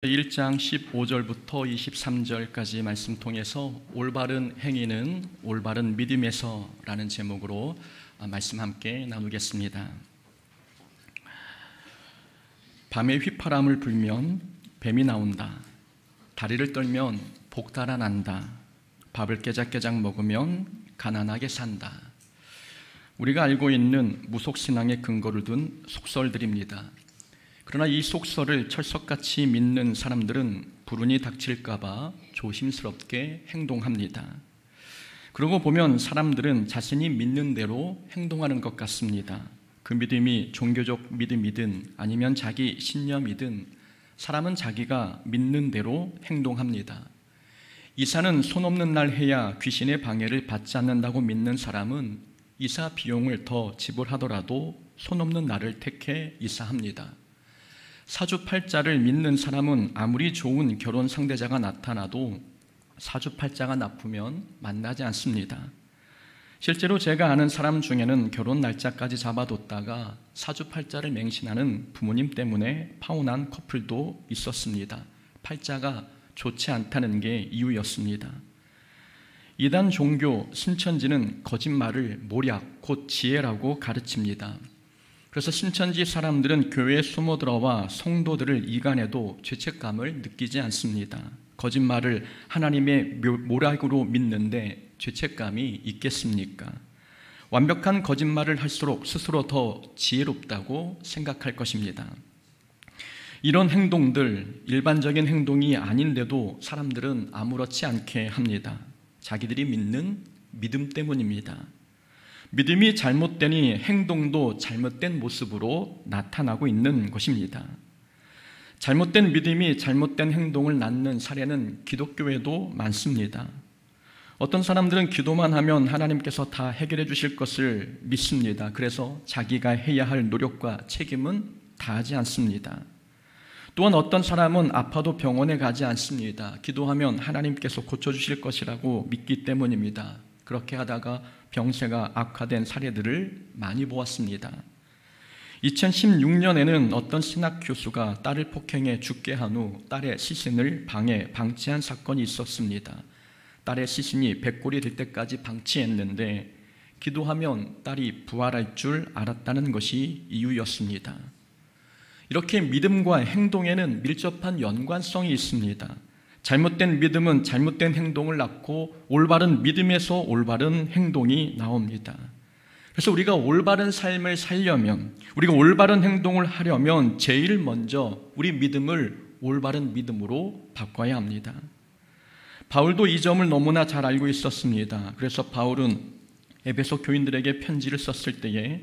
1장 15절부터 23절까지 말씀 통해서 올바른 행위는 올바른 믿음에서 라는 제목으로 말씀 함께 나누겠습니다. 밤에 휘파람을 불면 뱀이 나온다. 다리를 떨면 복 달아난다. 밥을 깨작깨작 먹으면 가난하게 산다. 우리가 알고 있는 무속신앙의 근거를 둔 속설들입니다. 그러나 이 속설을 철석같이 믿는 사람들은 불운이 닥칠까봐 조심스럽게 행동합니다. 그러고 보면 사람들은 자신이 믿는 대로 행동하는 것 같습니다. 그 믿음이 종교적 믿음이든 아니면 자기 신념이든 사람은 자기가 믿는 대로 행동합니다. 이사는 손 없는 날 해야 귀신의 방해를 받지 않는다고 믿는 사람은 이사 비용을 더 지불하더라도 손 없는 날을 택해 이사합니다. 사주팔자를 믿는 사람은 아무리 좋은 결혼 상대자가 나타나도 사주팔자가 나쁘면 만나지 않습니다. 실제로 제가 아는 사람 중에는 결혼 날짜까지 잡아뒀다가 사주팔자를 맹신하는 부모님 때문에 파혼한 커플도 있었습니다. 팔자가 좋지 않다는 게 이유였습니다. 이단 종교 신천지는 거짓말을 모략, 곧 지혜라고 가르칩니다. 그래서 신천지 사람들은 교회에 숨어들어와 성도들을 이간해도 죄책감을 느끼지 않습니다. 거짓말을 하나님의 모략으로 믿는데 죄책감이 있겠습니까? 완벽한 거짓말을 할수록 스스로 더 지혜롭다고 생각할 것입니다. 이런 행동들, 일반적인 행동이 아닌데도 사람들은 아무렇지 않게 합니다. 자기들이 믿는 믿음 때문입니다. 믿음이 잘못되니 행동도 잘못된 모습으로 나타나고 있는 것입니다. 잘못된 믿음이 잘못된 행동을 낳는 사례는 기독교에도 많습니다. 어떤 사람들은 기도만 하면 하나님께서 다 해결해 주실 것을 믿습니다. 그래서 자기가 해야 할 노력과 책임은 다하지 않습니다. 또한 어떤 사람은 아파도 병원에 가지 않습니다. 기도하면 하나님께서 고쳐주실 것이라고 믿기 때문입니다. 그렇게 하다가 병세가 악화된 사례들을 많이 보았습니다. 2016년에는 어떤 신학 교수가 딸을 폭행해 죽게 한 후 딸의 시신을 방치한 사건이 있었습니다. 딸의 시신이 100골이 될 때까지 방치했는데 기도하면 딸이 부활할 줄 알았다는 것이 이유였습니다. 이렇게 믿음과 행동에는 밀접한 연관성이 있습니다. 잘못된 믿음은 잘못된 행동을 낳고 올바른 믿음에서 올바른 행동이 나옵니다. 그래서 우리가 올바른 삶을 살려면, 우리가 올바른 행동을 하려면 제일 먼저 우리 믿음을 올바른 믿음으로 바꿔야 합니다. 바울도 이 점을 너무나 잘 알고 있었습니다. 그래서 바울은 에베소 교인들에게 편지를 썼을 때에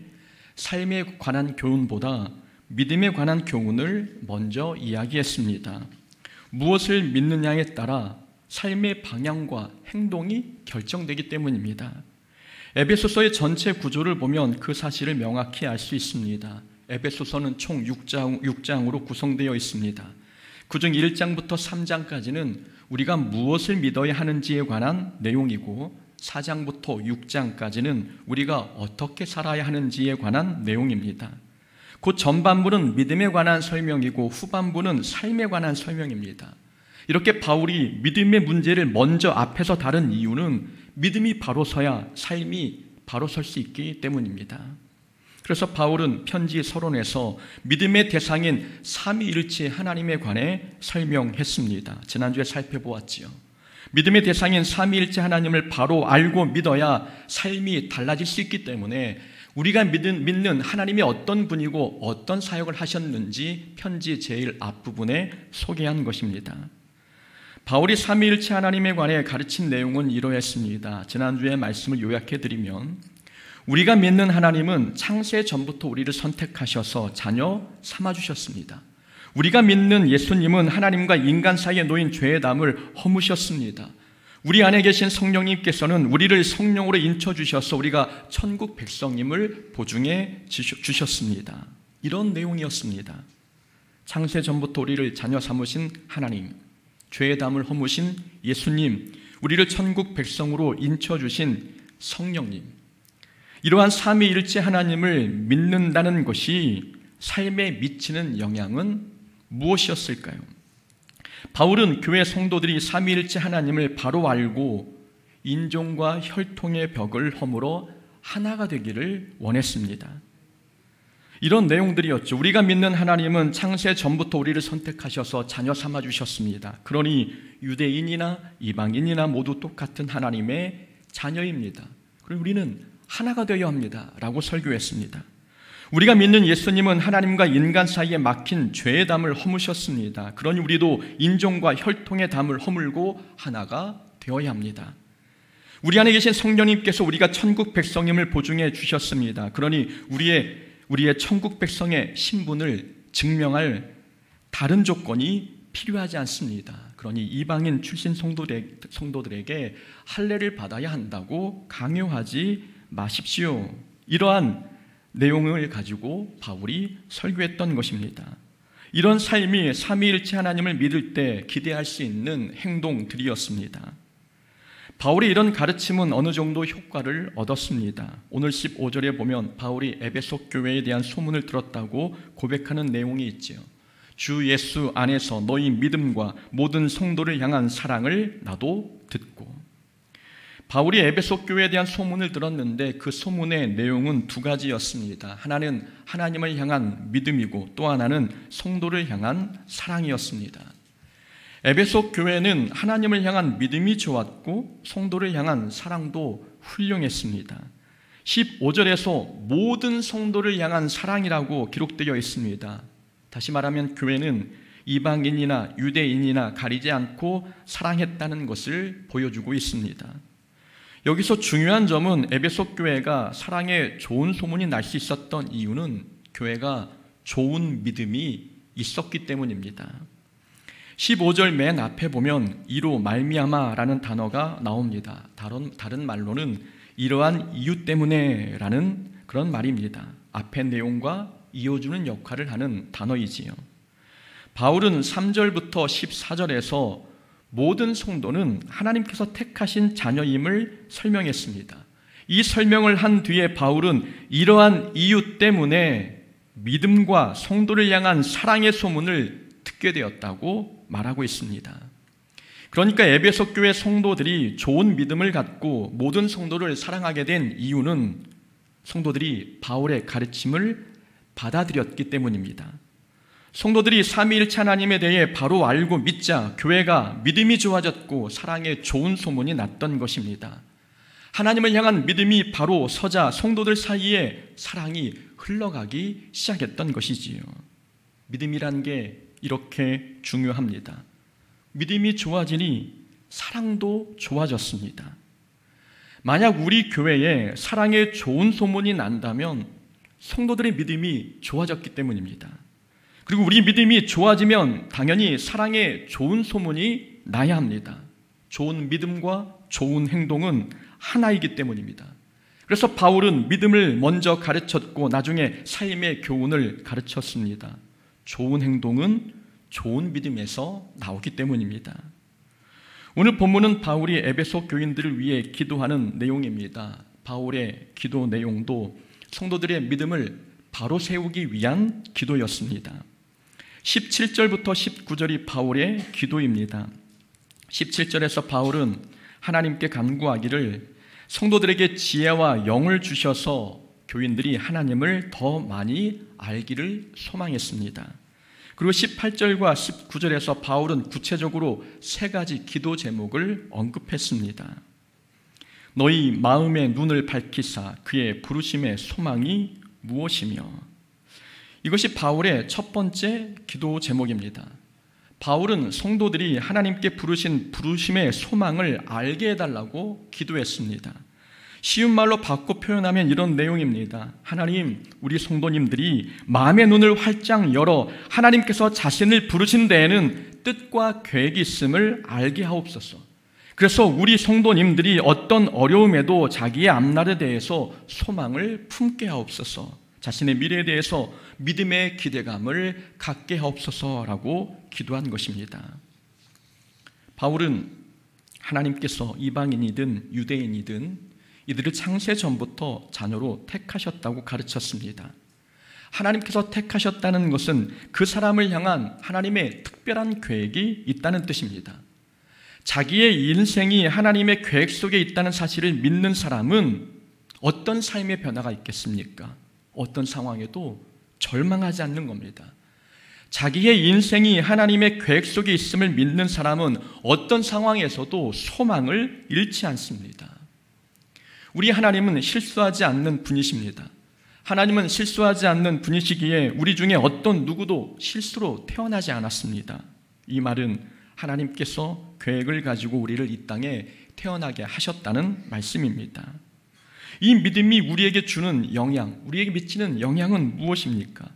삶에 관한 교훈보다 믿음에 관한 교훈을 먼저 이야기했습니다. 무엇을 믿느냐에 따라 삶의 방향과 행동이 결정되기 때문입니다. 에베소서의 전체 구조를 보면 그 사실을 명확히 알 수 있습니다. 에베소서는 총 6장으로 구성되어 있습니다. 그중 1장부터 3장까지는 우리가 무엇을 믿어야 하는지에 관한 내용이고 4장부터 6장까지는 우리가 어떻게 살아야 하는지에 관한 내용입니다. 그 전반부는 믿음에 관한 설명이고 후반부는 삶에 관한 설명입니다. 이렇게 바울이 믿음의 문제를 먼저 앞에서 다룬 이유는 믿음이 바로 서야 삶이 바로 설 수 있기 때문입니다. 그래서 바울은 편지 서론에서 믿음의 대상인 삼위일체 하나님에 관해 설명했습니다. 지난주에 살펴보았지요. 믿음의 대상인 삼위일체 하나님을 바로 알고 믿어야 삶이 달라질 수 있기 때문에 우리가 믿는 하나님이 어떤 분이고 어떤 사역을 하셨는지 편지 제일 앞부분에 소개한 것입니다. 바울이 삼위일체 하나님에 관해 가르친 내용은 이러했습니다. 지난주에 말씀을 요약해드리면 우리가 믿는 하나님은 창세 전부터 우리를 선택하셔서 자녀 삼아주셨습니다. 우리가 믿는 예수님은 하나님과 인간 사이에 놓인 죄의 담을 허무셨습니다. 우리 안에 계신 성령님께서는 우리를 성령으로 인쳐주셔서 우리가 천국 백성임을 보증해 주셨습니다. 이런 내용이었습니다. 창세 전부터 우리를 자녀 삼으신 하나님, 죄의 담을 허무신 예수님, 우리를 천국 백성으로 인쳐주신 성령님, 이러한 삼위일체 하나님을 믿는다는 것이 삶에 미치는 영향은 무엇이었을까요? 바울은 교회 성도들이 삼위일체 하나님을 바로 알고 인종과 혈통의 벽을 허물어 하나가 되기를 원했습니다. 이런 내용들이었죠. 우리가 믿는 하나님은 창세 전부터 우리를 선택하셔서 자녀 삼아 주셨습니다. 그러니 유대인이나 이방인이나 모두 똑같은 하나님의 자녀입니다. 그리고 우리는 하나가 되어야 합니다 라고 설교했습니다. 우리가 믿는 예수님은 하나님과 인간 사이에 막힌 죄의 담을 허무셨습니다. 그러니 우리도 인종과 혈통의 담을 허물고 하나가 되어야 합니다. 우리 안에 계신 성령님께서 우리가 천국 백성임을 보증해 주셨습니다. 그러니 우리의 천국 백성의 신분을 증명할 다른 조건이 필요하지 않습니다. 그러니 이방인 출신 성도들에게 할례를 받아야 한다고 강요하지 마십시오. 이러한 내용을 가지고 바울이 설교했던 것입니다. 이런 삶이 삼위일체 하나님을 믿을 때 기대할 수 있는 행동들이었습니다. 바울의 이런 가르침은 어느 정도 효과를 얻었습니다. 오늘 15절에 보면 바울이 에베소 교회에 대한 소문을 들었다고 고백하는 내용이 있지요. 주 예수 안에서 너희 믿음과 모든 성도를 향한 사랑을 나도 듣고. 바울이 에베소 교회에 대한 소문을 들었는데 그 소문의 내용은 두 가지였습니다. 하나는 하나님을 향한 믿음이고 또 하나는 성도를 향한 사랑이었습니다. 에베소 교회는 하나님을 향한 믿음이 좋았고 성도를 향한 사랑도 훌륭했습니다. 15절에서 모든 성도를 향한 사랑이라고 기록되어 있습니다. 다시 말하면 교회는 이방인이나 유대인이나 가리지 않고 사랑했다는 것을 보여주고 있습니다. 여기서 중요한 점은 에베소 교회가 사랑에 좋은 소문이 날 수 있었던 이유는 교회가 좋은 믿음이 있었기 때문입니다. 15절 맨 앞에 보면 이로 말미암아라는 단어가 나옵니다. 다른 말로는 이러한 이유 때문에 라는 그런 말입니다. 앞의 내용과 이어주는 역할을 하는 단어이지요. 바울은 3절부터 14절에서 모든 성도는 하나님께서 택하신 자녀임을 설명했습니다. 이 설명을 한 뒤에 바울은 이러한 이유 때문에 믿음과 성도를 향한 사랑의 소문을 듣게 되었다고 말하고 있습니다. 그러니까 에베소 교회 성도들이 좋은 믿음을 갖고 모든 성도를 사랑하게 된 이유는 성도들이 바울의 가르침을 받아들였기 때문입니다. 성도들이 삼위일체 하나님에 대해 바로 알고 믿자 교회가 믿음이 좋아졌고 사랑의 좋은 소문이 났던 것입니다. 하나님을 향한 믿음이 바로 서자 성도들 사이에 사랑이 흘러가기 시작했던 것이지요. 믿음이란 게 이렇게 중요합니다. 믿음이 좋아지니 사랑도 좋아졌습니다. 만약 우리 교회에 사랑의 좋은 소문이 난다면 성도들의 믿음이 좋아졌기 때문입니다. 그리고 우리 믿음이 좋아지면 당연히 사랑의 좋은 소문이 나야 합니다. 좋은 믿음과 좋은 행동은 하나이기 때문입니다. 그래서 바울은 믿음을 먼저 가르쳤고 나중에 삶의 교훈을 가르쳤습니다. 좋은 행동은 좋은 믿음에서 나오기 때문입니다. 오늘 본문은 바울이 에베소 교인들을 위해 기도하는 내용입니다. 바울의 기도 내용도 성도들의 믿음을 바로 세우기 위한 기도였습니다. 17절부터 19절이 바울의 기도입니다. 17절에서 바울은 하나님께 간구하기를 성도들에게 지혜와 영을 주셔서 교인들이 하나님을 더 많이 알기를 소망했습니다. 그리고 18절과 19절에서 바울은 구체적으로 세 가지 기도 제목을 언급했습니다. 너희 마음의 눈을 밝히사 그의 부르심의 소망이 무엇이며, 이것이 바울의 첫 번째 기도 제목입니다. 바울은 성도들이 하나님께 부르신 부르심의 소망을 알게 해달라고 기도했습니다. 쉬운 말로 바꿔 표현하면 이런 내용입니다. 하나님, 우리 성도님들이 마음의 눈을 활짝 열어 하나님께서 자신을 부르신 데에는 뜻과 계획이 있음을 알게 하옵소서. 그래서 우리 성도님들이 어떤 어려움에도 자기의 앞날에 대해서 소망을 품게 하옵소서. 자신의 미래에 대해서 믿음의 기대감을 갖게 하옵소서라고 기도한 것입니다. 바울은 하나님께서 이방인이든 유대인이든 이들을 창세 전부터 자녀로 택하셨다고 가르쳤습니다. 하나님께서 택하셨다는 것은 그 사람을 향한 하나님의 특별한 계획이 있다는 뜻입니다. 자기의 인생이 하나님의 계획 속에 있다는 사실을 믿는 사람은 어떤 삶의 변화가 있겠습니까? 어떤 상황에도 절망하지 않는 겁니다. 자기의 인생이 하나님의 계획 속에 있음을 믿는 사람은 어떤 상황에서도 소망을 잃지 않습니다. 우리 하나님은 실수하지 않는 분이십니다. 하나님은 실수하지 않는 분이시기에 우리 중에 어떤 누구도 실수로 태어나지 않았습니다. 이 말은 하나님께서 계획을 가지고 우리를 이 땅에 태어나게 하셨다는 말씀입니다. 이 믿음이 우리에게 주는 영향, 우리에게 미치는 영향은 무엇입니까?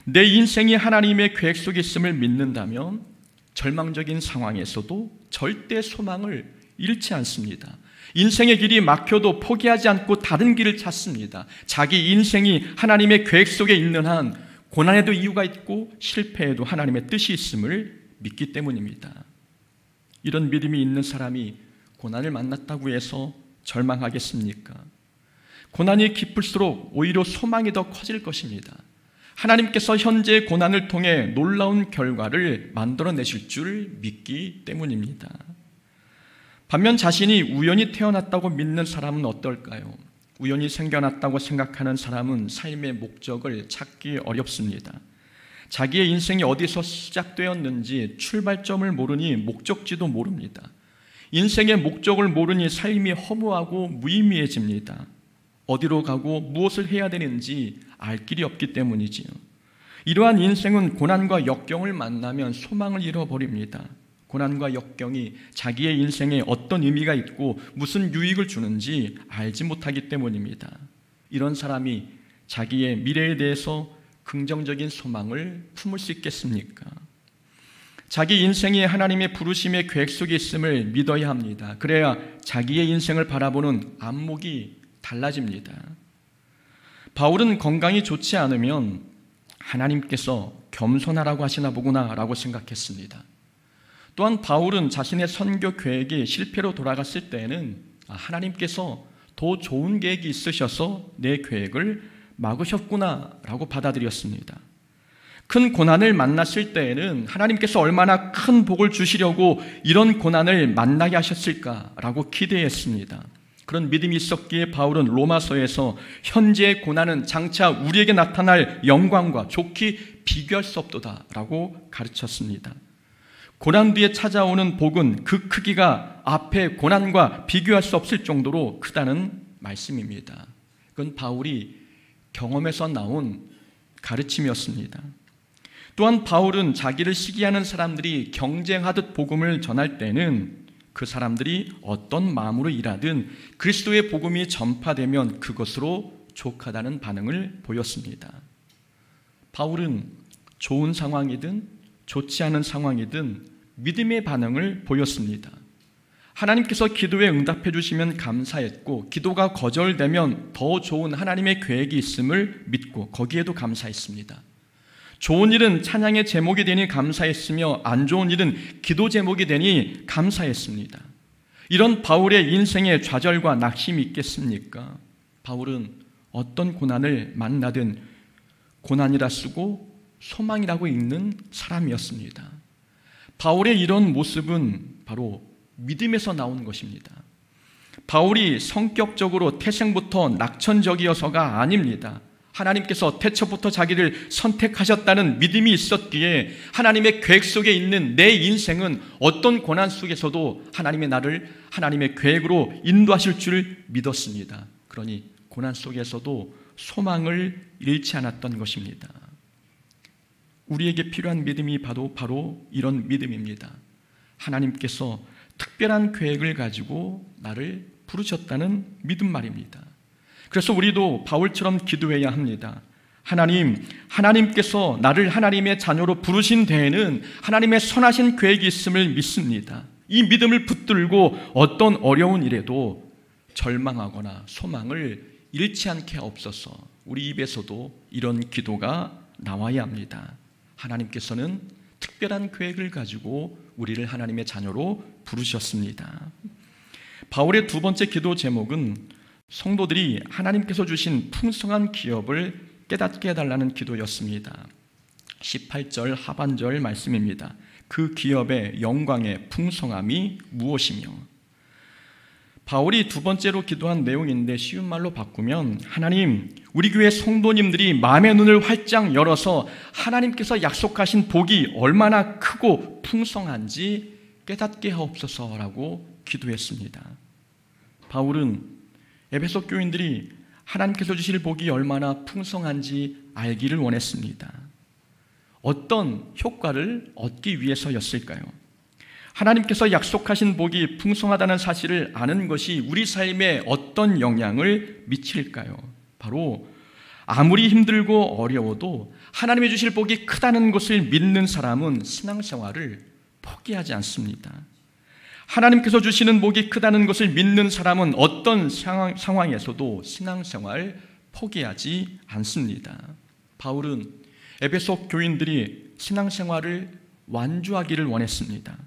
내 인생이 하나님의 계획 속에 있음을 믿는다면 절망적인 상황에서도 절대 소망을 잃지 않습니다. 인생의 길이 막혀도 포기하지 않고 다른 길을 찾습니다. 자기 인생이 하나님의 계획 속에 있는 한 고난에도 이유가 있고 실패에도 하나님의 뜻이 있음을 믿기 때문입니다. 이런 믿음이 있는 사람이 고난을 만났다고 해서 절망하겠습니까? 고난이 깊을수록 오히려 소망이 더 커질 것입니다. 하나님께서 현재의 고난을 통해 놀라운 결과를 만들어내실 줄 믿기 때문입니다. 반면 자신이 우연히 태어났다고 믿는 사람은 어떨까요? 우연히 생겨났다고 생각하는 사람은 삶의 목적을 찾기 어렵습니다. 자기의 인생이 어디서 시작되었는지 출발점을 모르니 목적지도 모릅니다. 인생의 목적을 모르니 삶이 허무하고 무의미해집니다. 어디로 가고 무엇을 해야 되는지 알 길이 없기 때문이지요. 이러한 인생은 고난과 역경을 만나면 소망을 잃어버립니다. 고난과 역경이 자기의 인생에 어떤 의미가 있고 무슨 유익을 주는지 알지 못하기 때문입니다. 이런 사람이 자기의 미래에 대해서 긍정적인 소망을 품을 수 있겠습니까? 자기 인생이 하나님의 부르심의 계획 속에 있음을 믿어야 합니다. 그래야 자기의 인생을 바라보는 안목이 달라집니다. 바울은 건강이 좋지 않으면 하나님께서 겸손하라고 하시나 보구나 라고 생각했습니다. 또한 바울은 자신의 선교 계획이 실패로 돌아갔을 때에는 하나님께서 더 좋은 계획이 있으셔서 내 계획을 막으셨구나 라고 받아들였습니다. 큰 고난을 만났을 때에는 하나님께서 얼마나 큰 복을 주시려고 이런 고난을 만나게 하셨을까 라고 기대했습니다. 그런 믿음이 있었기에 바울은 로마서에서 현재의 고난은 장차 우리에게 나타날 영광과 좋게 비교할 수 없도다 라고 가르쳤습니다. 고난 뒤에 찾아오는 복은 그 크기가 앞의 고난과 비교할 수 없을 정도로 크다는 말씀입니다. 그건 바울이 경험에서 나온 가르침이었습니다. 또한 바울은 자기를 시기하는 사람들이 경쟁하듯 복음을 전할 때는 그 사람들이 어떤 마음으로 일하든 그리스도의 복음이 전파되면 그것으로 족하다는 반응을 보였습니다. 바울은 좋은 상황이든 좋지 않은 상황이든 믿음의 반응을 보였습니다. 하나님께서 기도에 응답해 주시면 감사했고 기도가 거절되면 더 좋은 하나님의 계획이 있음을 믿고 거기에도 감사했습니다. 좋은 일은 찬양의 제목이 되니 감사했으며 안 좋은 일은 기도 제목이 되니 감사했습니다. 이런 바울의 인생에 좌절과 낙심이 있겠습니까? 바울은 어떤 고난을 만나든 고난이라 쓰고 소망이라고 읽는 사람이었습니다. 바울의 이런 모습은 바로 믿음에서 나온 것입니다. 바울이 성격적으로 태생부터 낙천적이어서가 아닙니다. 하나님께서 태초부터 자기를 선택하셨다는 믿음이 있었기에 하나님의 계획 속에 있는 내 인생은 어떤 고난 속에서도 하나님의 나를 하나님의 계획으로 인도하실 줄 믿었습니다. 그러니 고난 속에서도 소망을 잃지 않았던 것입니다. 우리에게 필요한 믿음이 바로 이런 믿음입니다. 하나님께서 특별한 계획을 가지고 나를 부르셨다는 믿음 말입니다. 그래서 우리도 바울처럼 기도해야 합니다. 하나님께서 나를 하나님의 자녀로 부르신 데에는 하나님의 선하신 계획이 있음을 믿습니다. 이 믿음을 붙들고 어떤 어려운 일에도 절망하거나 소망을 잃지 않게 하옵소서. 우리 입에서도 이런 기도가 나와야 합니다. 하나님께서는 특별한 계획을 가지고 우리를 하나님의 자녀로 부르셨습니다. 바울의 두 번째 기도 제목은 성도들이 하나님께서 주신 풍성한 기업을 깨닫게 해달라는 기도였습니다. 18절 하반절 말씀입니다. 그 기업의 영광의 풍성함이 무엇이며. 바울이 두 번째로 기도한 내용인데 쉬운 말로 바꾸면, 하나님, 우리 교회 성도님들이 마음의 눈을 활짝 열어서 하나님께서 약속하신 복이 얼마나 크고 풍성한지 깨닫게 하옵소서라고 기도했습니다. 바울은 에베소 교인들이 하나님께서 주실 복이 얼마나 풍성한지 알기를 원했습니다. 어떤 효과를 얻기 위해서였을까요? 하나님께서 약속하신 복이 풍성하다는 사실을 아는 것이 우리 삶에 어떤 영향을 미칠까요? 바로 아무리 힘들고 어려워도 하나님이 주실 복이 크다는 것을 믿는 사람은 신앙생활을 포기하지 않습니다. 하나님께서 주시는 복이 크다는 것을 믿는 사람은 어떤 상황에서도 신앙생활 포기하지 않습니다. 바울은 에베소 교인들이 신앙생활을 완주하기를 원했습니다.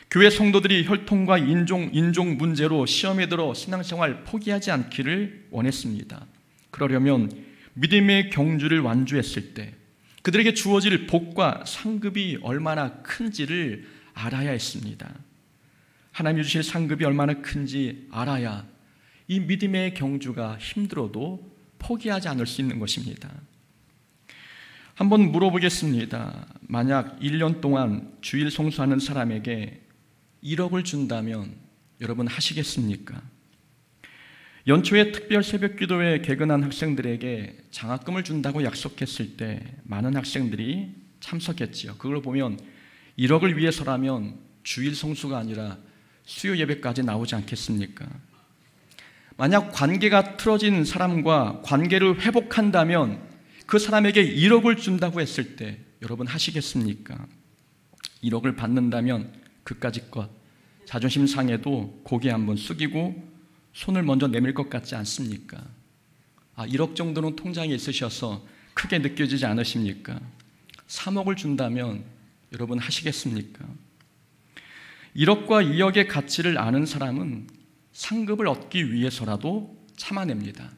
교회 성도들이 혈통과 인종 문제로 시험에 들어 신앙생활 포기하지 않기를 원했습니다. 그러려면 믿음의 경주를 완주했을 때 그들에게 주어질 복과 상급이 얼마나 큰지를 알아야 했습니다. 하나님이 주실 상급이 얼마나 큰지 알아야 이 믿음의 경주가 힘들어도 포기하지 않을 수 있는 것입니다. 한번 물어보겠습니다. 만약 1년 동안 주일 성수하는 사람에게 1억을 준다면 여러분 하시겠습니까? 연초에 특별 새벽 기도에 개근한 학생들에게 장학금을 준다고 약속했을 때 많은 학생들이 참석했지요. 그걸 보면 1억을 위해서라면 주일 성수가 아니라 수요 예배까지 나오지 않겠습니까? 만약 관계가 틀어진 사람과 관계를 회복한다면 그 사람에게 1억을 준다고 했을 때 여러분 하시겠습니까? 1억을 받는다면 그까짓 것, 자존심 상해도 고개 한번 숙이고 손을 먼저 내밀 것 같지 않습니까? 1억 정도는 통장에 있으셔서 크게 느껴지지 않으십니까? 3억을 준다면 여러분 하시겠습니까? 1억과 2억의 가치를 아는 사람은 상급을 얻기 위해서라도 참아냅니다.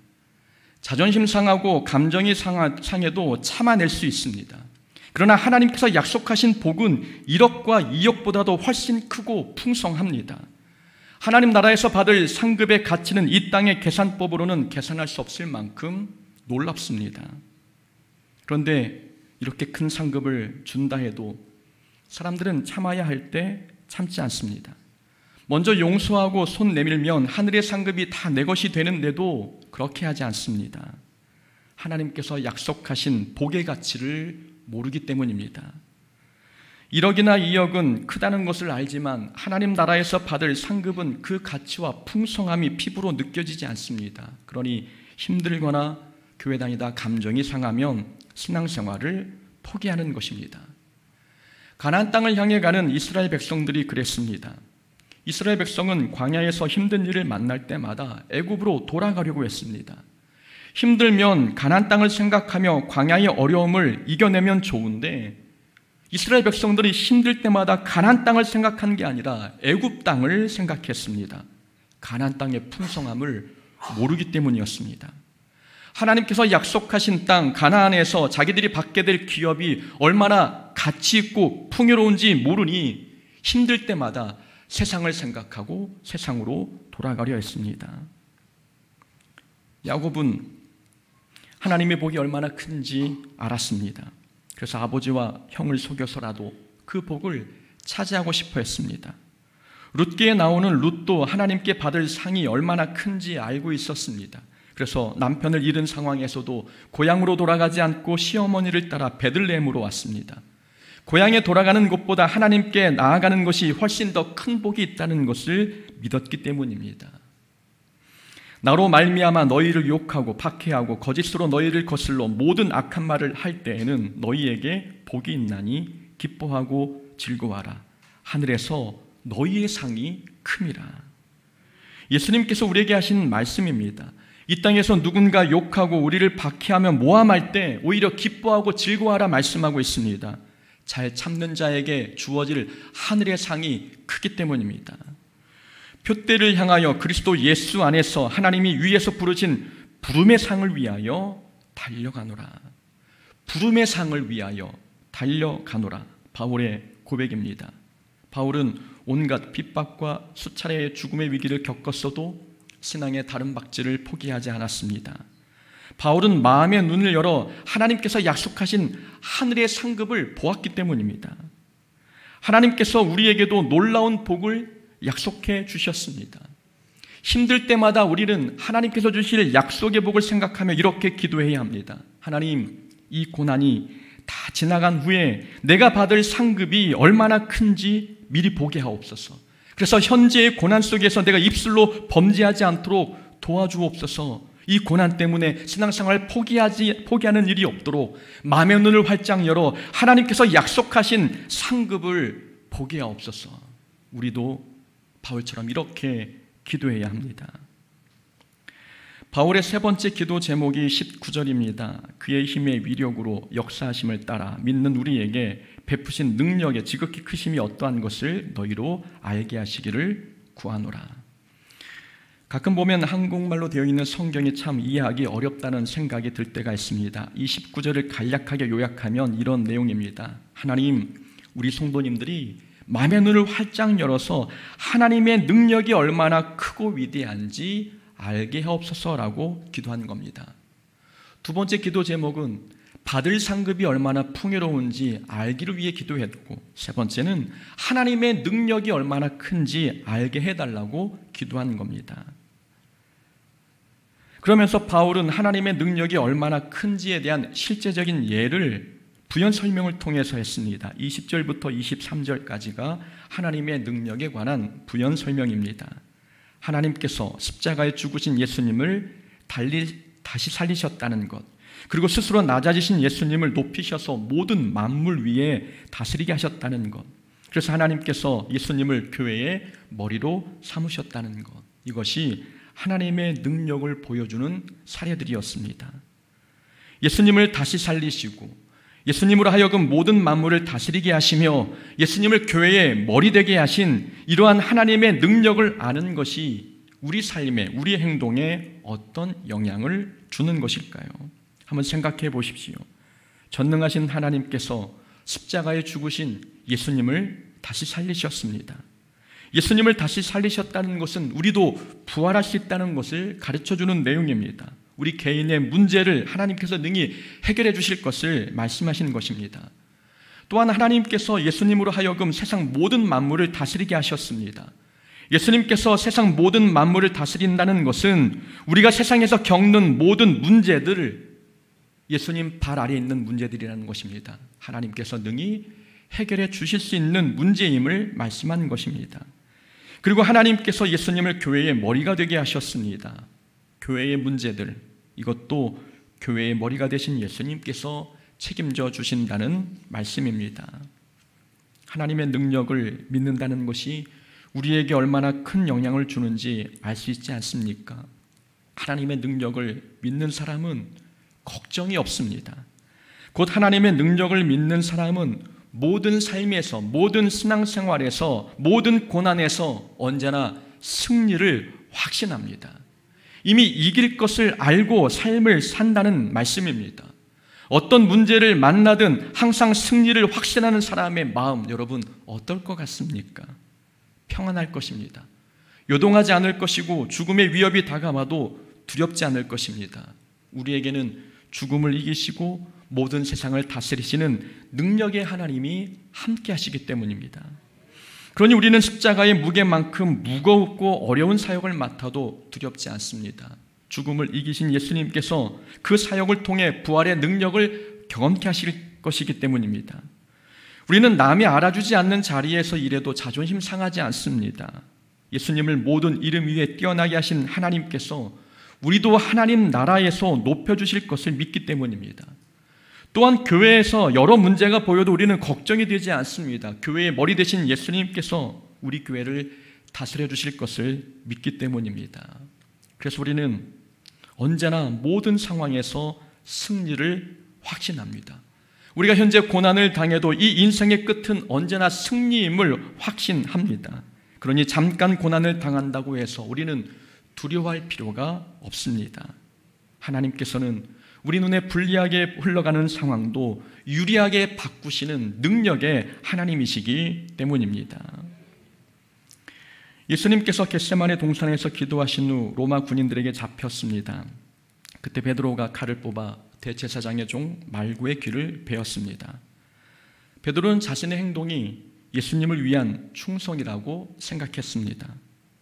자존심 상하고 감정이 상해도 참아낼 수 있습니다. 그러나 하나님께서 약속하신 복은 1억과 2억보다도 훨씬 크고 풍성합니다. 하나님 나라에서 받을 상급의 가치는 이 땅의 계산법으로는 계산할 수 없을 만큼 놀랍습니다. 그런데 이렇게 큰 상급을 준다 해도 사람들은 참아야 할 때 참지 않습니다. 먼저 용서하고 손 내밀면 하늘의 상급이 다 내 것이 되는데도 그렇게 하지 않습니다. 하나님께서 약속하신 복의 가치를 모르기 때문입니다. 1억이나 2억은 크다는 것을 알지만 하나님 나라에서 받을 상급은 그 가치와 풍성함이 피부로 느껴지지 않습니다. 그러니 힘들거나 교회 다니다 감정이 상하면 신앙생활을 포기하는 것입니다. 가나안 땅을 향해 가는 이스라엘 백성들이 그랬습니다. 이스라엘 백성은 광야에서 힘든 일을 만날 때마다 애굽으로 돌아가려고 했습니다. 힘들면 가나안 땅을 생각하며 광야의 어려움을 이겨내면 좋은데 이스라엘 백성들이 힘들 때마다 가나안 땅을 생각한 게 아니라 애굽 땅을 생각했습니다. 가나안 땅의 풍성함을 모르기 때문이었습니다. 하나님께서 약속하신 땅 가나안에서 자기들이 받게 될 기업이 얼마나 가치 있고 풍요로운지 모르니 힘들 때마다 세상을 생각하고 세상으로 돌아가려 했습니다. 야곱은 하나님의 복이 얼마나 큰지 알았습니다. 그래서 아버지와 형을 속여서라도 그 복을 차지하고 싶어 했습니다. 룻기에 나오는 룻도 하나님께 받을 상이 얼마나 큰지 알고 있었습니다. 그래서 남편을 잃은 상황에서도 고향으로 돌아가지 않고 시어머니를 따라 베들레헴으로 왔습니다. 고향에 돌아가는 것보다 하나님께 나아가는 것이 훨씬 더 큰 복이 있다는 것을 믿었기 때문입니다. 나로 말미암아 너희를 욕하고 박해하고 거짓으로 너희를 거슬러 모든 악한 말을 할 때에는 너희에게 복이 있나니 기뻐하고 즐거워하라. 하늘에서 너희의 상이 큼이라. 예수님께서 우리에게 하신 말씀입니다. 이 땅에서 누군가 욕하고 우리를 박해하며 모함할 때 오히려 기뻐하고 즐거워하라 말씀하고 있습니다. 잘 참는 자에게 주어질 하늘의 상이 크기 때문입니다. 표대를 향하여 그리스도 예수 안에서 하나님이 위에서 부르신 부름의 상을 위하여 달려가노라. 부름의 상을 위하여 달려가노라. 바울의 고백입니다. 바울은 온갖 핍박과 수차례의 죽음의 위기를 겪었어도 신앙의 다른 박질을 포기하지 않았습니다. 바울은 마음의 눈을 열어 하나님께서 약속하신 하늘의 상급을 보았기 때문입니다. 하나님께서 우리에게도 놀라운 복을 약속해 주셨습니다. 힘들 때마다 우리는 하나님께서 주실 약속의 복을 생각하며 이렇게 기도해야 합니다. 하나님, 이 고난이 다 지나간 후에 내가 받을 상급이 얼마나 큰지 미리 보게 하옵소서. 그래서 현재의 고난 속에서 내가 입술로 범죄하지 않도록 도와주옵소서. 이 고난 때문에 신앙생활을 포기하는 일이 없도록 마음의 눈을 활짝 열어 하나님께서 약속하신 상급을 보게 하옵소서. 우리도 바울처럼 이렇게 기도해야 합니다. 바울의 세 번째 기도 제목이 19절입니다. 그의 힘의 위력으로 역사하심을 따라 믿는 우리에게 베푸신 능력의 지극히 크심이 어떠한 것을 너희로 알게 하시기를 구하노라. 가끔 보면 한국말로 되어 있는 성경이 참 이해하기 어렵다는 생각이 들 때가 있습니다. 이 19절을 간략하게 요약하면 이런 내용입니다. 하나님, 우리 성도님들이 마음의 눈을 활짝 열어서 하나님의 능력이 얼마나 크고 위대한지 알게 하옵소서라고 기도한 겁니다. 두 번째 기도 제목은 받을 상급이 얼마나 풍요로운지 알기를 위해 기도했고, 세 번째는 하나님의 능력이 얼마나 큰지 알게 해달라고 기도한 겁니다. 그러면서 바울은 하나님의 능력이 얼마나 큰지에 대한 실제적인 예를 부연 설명을 통해서 했습니다. 20절부터 23절까지가 하나님의 능력에 관한 부연 설명입니다. 하나님께서 십자가에 죽으신 예수님을 다시 살리셨다는 것, 그리고 스스로 낮아지신 예수님을 높이셔서 모든 만물 위에 다스리게 하셨다는 것, 그래서 하나님께서 예수님을 교회의 머리로 삼으셨다는 것, 이것이 하나님의 능력을 보여주는 사례들이었습니다. 예수님을 다시 살리시고 예수님으로 하여금 모든 만물을 다스리게 하시며 예수님을 교회의 머리 되게 하신 이러한 하나님의 능력을 아는 것이 우리 삶에, 우리 행동에 어떤 영향을 주는 것일까요? 한번 생각해 보십시오. 전능하신 하나님께서 십자가에 죽으신 예수님을 다시 살리셨습니다. 예수님을 다시 살리셨다는 것은 우리도 부활할 수 있다는 것을 가르쳐주는 내용입니다. 우리 개인의 문제를 하나님께서 능히 해결해 주실 것을 말씀하시는 것입니다. 또한 하나님께서 예수님으로 하여금 세상 모든 만물을 다스리게 하셨습니다. 예수님께서 세상 모든 만물을 다스린다는 것은 우리가 세상에서 겪는 모든 문제들을 예수님 발 아래에 있는 문제들이라는 것입니다. 하나님께서 능히 해결해 주실 수 있는 문제임을 말씀하는 것입니다. 그리고 하나님께서 예수님을 교회의 머리가 되게 하셨습니다. 교회의 문제들, 이것도 교회의 머리가 되신 예수님께서 책임져 주신다는 말씀입니다. 하나님의 능력을 믿는다는 것이 우리에게 얼마나 큰 영향을 주는지 알 수 있지 않습니까? 하나님의 능력을 믿는 사람은 걱정이 없습니다. 곧 하나님의 능력을 믿는 사람은 모든 삶에서, 모든 신앙생활에서, 모든 고난에서 언제나 승리를 확신합니다. 이미 이길 것을 알고 삶을 산다는 말씀입니다. 어떤 문제를 만나든 항상 승리를 확신하는 사람의 마음, 여러분 어떨 것 같습니까? 평안할 것입니다. 요동하지 않을 것이고 죽음의 위협이 다가와도 두렵지 않을 것입니다. 우리에게는 죽음을 이기시고 모든 세상을 다스리시는 능력의 하나님이 함께 하시기 때문입니다. 그러니 우리는 십자가의 무게만큼 무겁고 어려운 사역을 맡아도 두렵지 않습니다. 죽음을 이기신 예수님께서 그 사역을 통해 부활의 능력을 경험케 하실 것이기 때문입니다. 우리는 남이 알아주지 않는 자리에서 일해도 자존심 상하지 않습니다. 예수님을 모든 이름 위에 뛰어나게 하신 하나님께서 우리도 하나님 나라에서 높여주실 것을 믿기 때문입니다. 또한 교회에서 여러 문제가 보여도 우리는 걱정이 되지 않습니다. 교회의 머리 되신 예수님께서 우리 교회를 다스려 주실 것을 믿기 때문입니다. 그래서 우리는 언제나 모든 상황에서 승리를 확신합니다. 우리가 현재 고난을 당해도 이 인생의 끝은 언제나 승리임을 확신합니다. 그러니 잠깐 고난을 당한다고 해서 우리는 두려워할 필요가 없습니다. 하나님께서는 우리 눈에 불리하게 흘러가는 상황도 유리하게 바꾸시는 능력의 하나님이시기 때문입니다. 예수님께서 겟세마네 동산에서 기도하신 후 로마 군인들에게 잡혔습니다. 그때 베드로가 칼을 뽑아 대제사장의 종 말구의 귀를 베었습니다. 베드로는 자신의 행동이 예수님을 위한 충성이라고 생각했습니다.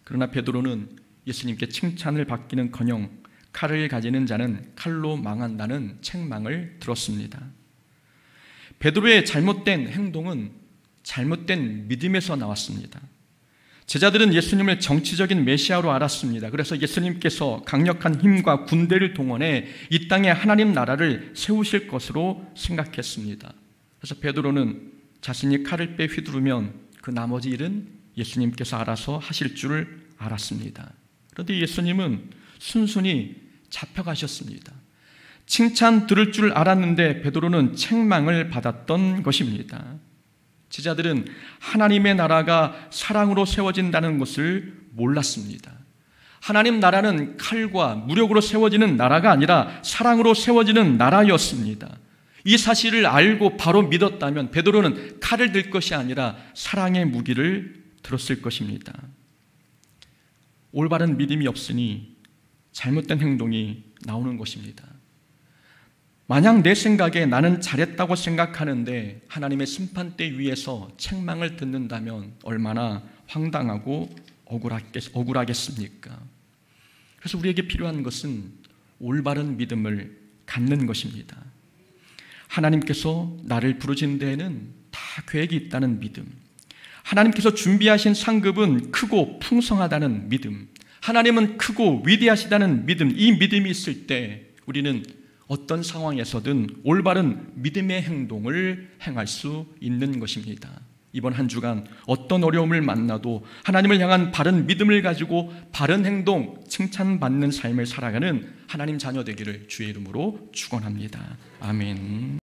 그러나 베드로는 예수님께 칭찬을 받기는커녕 칼을 가지는 자는 칼로 망한다는 책망을 들었습니다. 베드로의 잘못된 행동은 잘못된 믿음에서 나왔습니다. 제자들은 예수님을 정치적인 메시아로 알았습니다. 그래서 예수님께서 강력한 힘과 군대를 동원해 이 땅에 하나님 나라를 세우실 것으로 생각했습니다. 그래서 베드로는 자신이 칼을 빼 휘두르면 그 나머지 일은 예수님께서 알아서 하실 줄 알았습니다. 그런데 예수님은 순순히 잡혀가셨습니다. 칭찬 들을 줄 알았는데 베드로는 책망을 받았던 것입니다. 제자들은 하나님의 나라가 사랑으로 세워진다는 것을 몰랐습니다. 하나님 나라는 칼과 무력으로 세워지는 나라가 아니라 사랑으로 세워지는 나라였습니다. 이 사실을 알고 바로 믿었다면 베드로는 칼을 들 것이 아니라 사랑의 무기를 들었을 것입니다. 올바른 믿음이 없으니 잘못된 행동이 나오는 것입니다. 만약 내 생각에 나는 잘했다고 생각하는데 하나님의 심판대 위에서 책망을 듣는다면 얼마나 황당하고 억울하겠습니까? 그래서 우리에게 필요한 것은 올바른 믿음을 갖는 것입니다. 하나님께서 나를 부르신 데에는 다 계획이 있다는 믿음, 하나님께서 준비하신 상급은 크고 풍성하다는 믿음, 하나님은 크고 위대하시다는 믿음, 이 믿음이 있을 때 우리는 어떤 상황에서든 올바른 믿음의 행동을 행할 수 있는 것입니다. 이번 한 주간 어떤 어려움을 만나도 하나님을 향한 바른 믿음을 가지고 바른 행동, 칭찬받는 삶을 살아가는 하나님 자녀 되기를 주의 이름으로 축원합니다. 아멘.